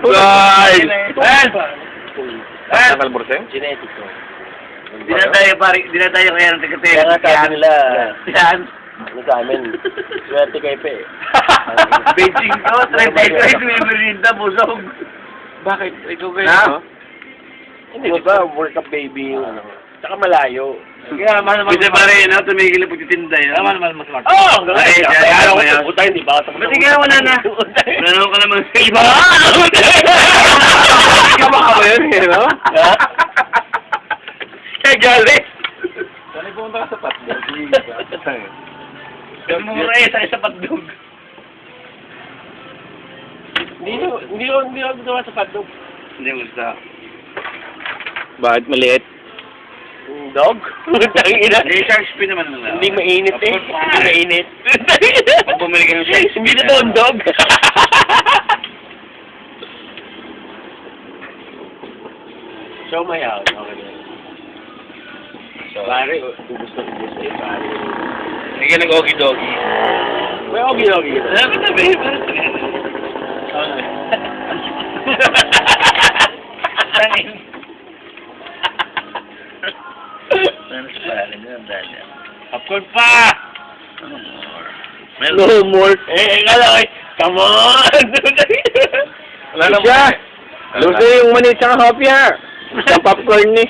Guys! Ben! Kalburseng? Genetic ko. Di na tayo kaya ng tigatin. Kaya nga sabi nila, Yan. ano sa amin, swerte kayo pa eh. Beijing to, 33 merienda, busog. Bakit? Ikaw kayo, Ha? no? Hindi, di ba, World Cup baby yung ano. Tsaka malayo. Kaya Pwede pa rin, no? Tumigil na pagtitinda yun. Mas smart. Oo! Oh, hanggang Ay, ngayon. kaya Ayaw mo yan. ko puta, hindi ba? Ba't ikaw wala na? Wala ka naman sa iba. Kama ka ba yun, eh, no? Ha? Kaya galit! Saan pumunta ka sa patlo? Mura eh, sa patdog. Hindi ko gumawa sa padlog. Hindi mo sa... Bakit maliit? Dog? Tangina. Eh, shark fin naman nila. Hindi mainit eh. Hindi mainit. Pag bumili ka ng shark fin. Hindi na to ang dog. Show my house. Okay na. Pare, ubus na eh. Pare. Hindi ka nag-ogi-dogi. May ogi-ogi. Alam ko na, babe. Tangin. Ano sa pala niya? Popcorn pa! No more. Kala ko, come on! Wala na Siya! Luso yung mani tsaka hopya. Sa popcorn ni.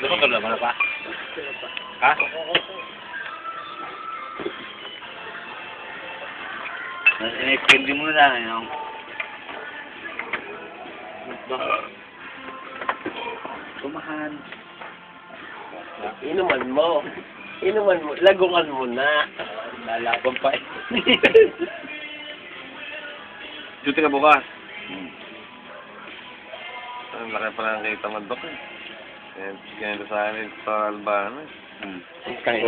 Lupa ka naman pa? Ha? Hindi mo na lang, Tumahan. Inuman mo. Lagungan mo na. Lalaban pa eh. Duty ka bukas. Ang laki pa lang kita mag-dok eh. Kaya sa akin sa Albano eh. Kaya